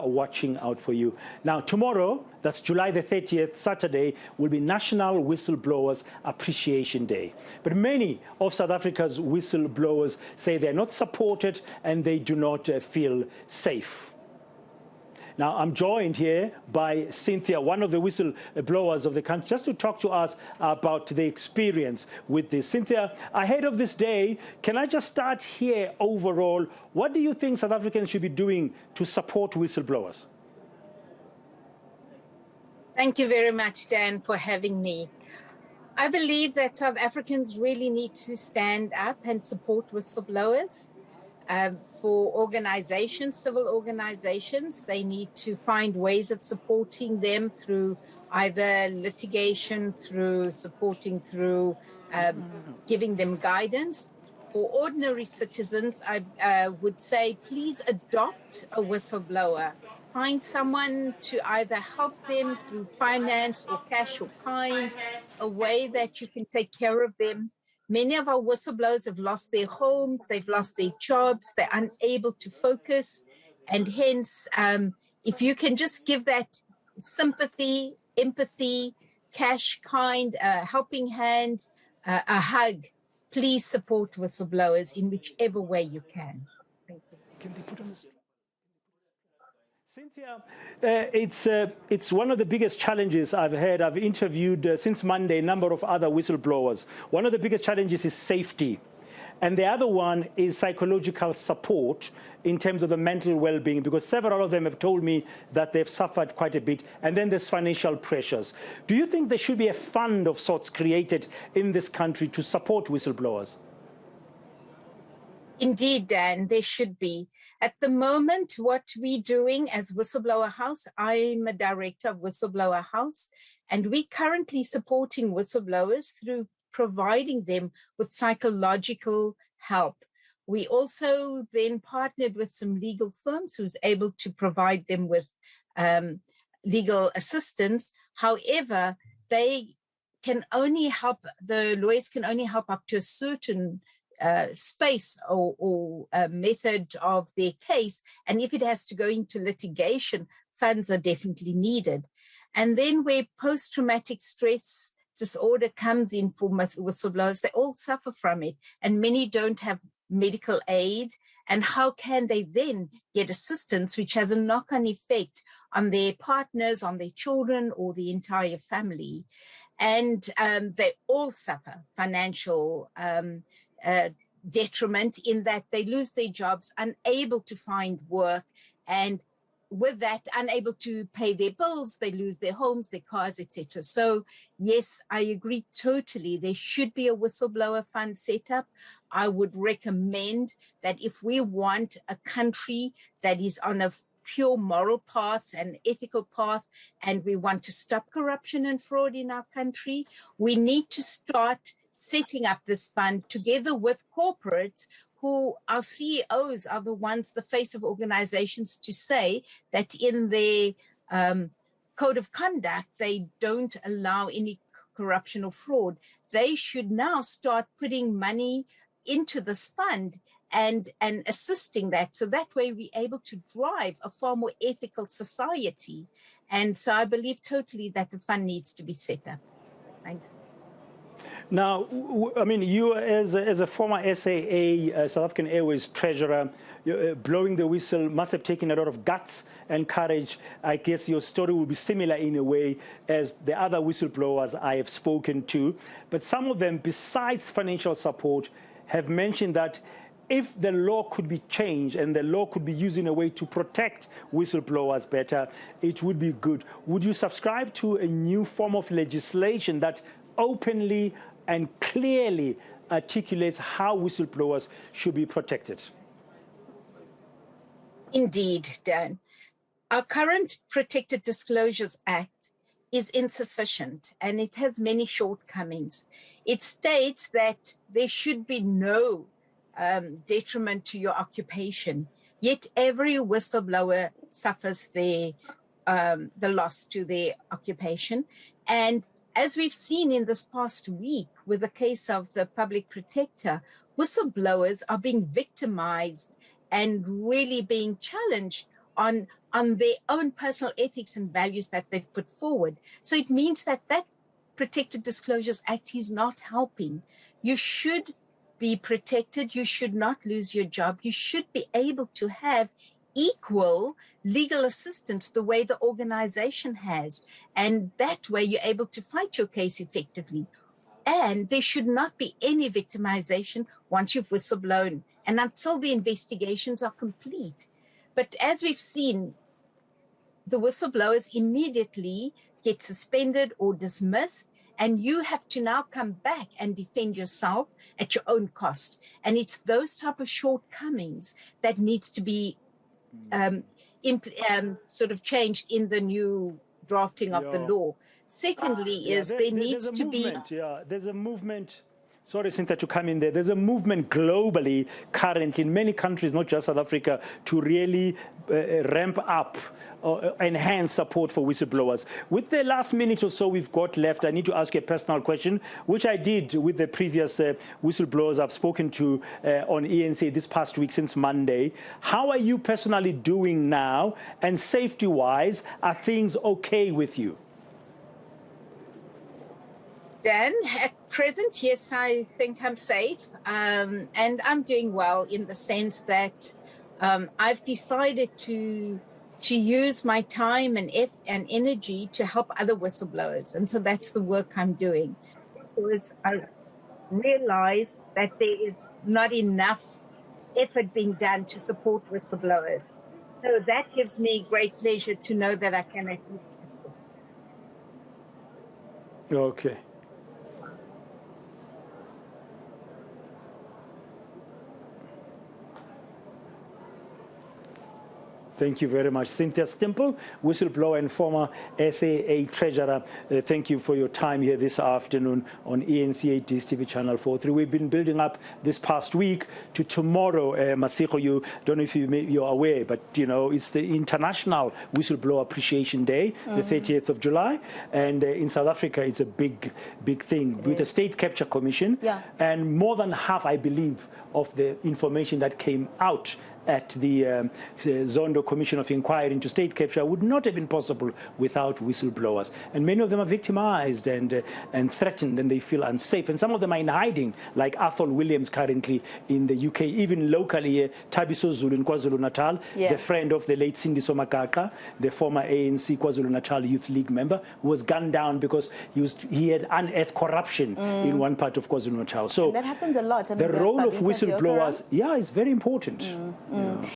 are watching out for you. Now, tomorrow, that's July the 30th, Saturday, will be National Whistleblowers Appreciation Day. But many of South Africa's whistleblowers say they're not supported and they do not feel safe. Now, I'm joined here by Cynthia, one of the whistleblowers of the country, just to talk to us about the experience with this. Cynthia, ahead of this day, can I just start here overall? What do you think South Africans should be doing to support whistleblowers? Thank you very much, Dan, for having me. I believe that South Africans really need to stand up and support whistleblowers. For organizations, civil organizations, they need to find ways of supporting them through either litigation, through supporting, through giving them guidance. For ordinary citizens, I would say, please adopt a whistleblower. Find someone to either help them through finance or cash or kind, a way that you can take care of them. Many of our whistleblowers have lost their homes, they've lost their jobs, they're unable to focus. And hence, if you can just give that sympathy, empathy, cash, kind, helping hand, a hug, please support whistleblowers in whichever way you can. Thank you. Can they put on the screen? Cynthia, it's one of the biggest challenges I've had. I've interviewed since Monday a number of other whistleblowers. One of the biggest challenges is safety. And the other one is psychological support in terms of the mental well-being, because several of them have told me that they've suffered quite a bit. And then there's financial pressures. Do you think there should be a fund of sorts created in this country to support whistleblowers? Indeed, Dan, there should be. At the moment, what we're doing as Whistleblower House, I'm a director of Whistleblower House, and we're currently supporting whistleblowers through providing them with psychological help. We also then partnered with some legal firms who's able to provide them with legal assistance. However, they can only help, the lawyers can only help up to a certain space or method of their case. And if it has to go into litigation, funds are definitely needed. And then where post-traumatic stress disorder comes in for whistleblowers, they all suffer from it. And many don't have medical aid. And how can they then get assistance, which has a knock-on effect on their partners, on their children, or the entire family? And they all suffer financial detriment in that they lose their jobs, unable to find work, and with that, unable to pay their bills, they lose their homes, their cars, etc. So yes, I agree totally. There should be a whistleblower fund set up. I would recommend that if we want a country that is on a pure moral path and ethical path, and we want to stop corruption and fraud in our country, we need to start setting up this fund together with corporates who our CEOs are the ones, the face of organizations, to say that in their code of conduct, they don't allow any corruption or fraud. They should now start putting money into this fund and assisting that. So that way we're able to drive a far more ethical society. And so I believe totally that the fund needs to be set up. Thanks. Now, I mean, you as a former SAA, South African Airways treasurer, blowing the whistle must have taken a lot of guts and courage. I guess your story will be similar in a way as the other whistleblowers I have spoken to. But some of them, besides financial support, have mentioned that if the law could be changed and the law could be used in a way to protect whistleblowers better, it would be good. Would you subscribe to a new form of legislation that openly and clearly articulates how whistleblowers should be protected? Indeed, Dan. Our current Protected Disclosures Act is insufficient and it has many shortcomings. It states that there should be no detriment to your occupation, yet every whistleblower suffers the loss to their occupation. And as we've seen in this past week with the case of the public protector, whistleblowers are being victimized and really being challenged on on their own personal ethics and values that they've put forward. So it means that that Protected Disclosures Act is not helping. You should be protected. You should not lose your job. You should be able to have equal legal assistance the way the organization has. And that way you're able to fight your case effectively. And there should not be any victimization once you've whistleblown and until the investigations are complete. But as we've seen, the whistleblowers immediately get suspended or dismissed, and you have to now come back and defend yourself at your own cost. And it's those type of shortcomings that needs to be sort of changed in the new drafting of the law. Secondly, there needs to be... there's a movement. Sorry, Cynthia, to come in there. There's a movement globally currently in many countries, not just South Africa, to really ramp up or enhance support for whistleblowers. With the last minute or so we've got left, I need to ask you a personal question, which I did with the previous whistleblowers I've spoken to on ENCA this past week since Monday. How are you personally doing now? And safety-wise, are things okay with you? Dan, at present, yes, I think I'm safe. And I'm doing well in the sense that I've decided to use my time and energy to help other whistleblowers. And so that's the work I'm doing. Because I realize that there is not enough effort being done to support whistleblowers. So that gives me great pleasure to know that I can at least assist. Okay. Thank you very much. Cynthia Stimpel, whistleblower and former SAA treasurer. Thank you for your time here this afternoon on ENCA DSTV Channel 43. We've been building up this past week to tomorrow. Masiko, you don't know if you're aware, but you know it's the International Whistleblower Appreciation Day, the 30th of July. And in South Africa, it's a big thing with the State Capture Commission. Yeah. And more than half, I believe, of the information that came out at the Zondo Commission of Inquiry into State Capture would not have been possible without whistleblowers. And many of them are victimized and threatened, and they feel unsafe. And some of them are in hiding, like Athol Williams currently in the UK, even locally, Tabiso Zulu in KwaZulu-Natal, the friend of the late Cindy Somakaka, the former ANC KwaZulu-Natal Youth League member, who was gunned down because he had unearthed corruption in one part of KwaZulu-Natal. So and that happens a lot. I mean, the role of whistleblowers, is very important.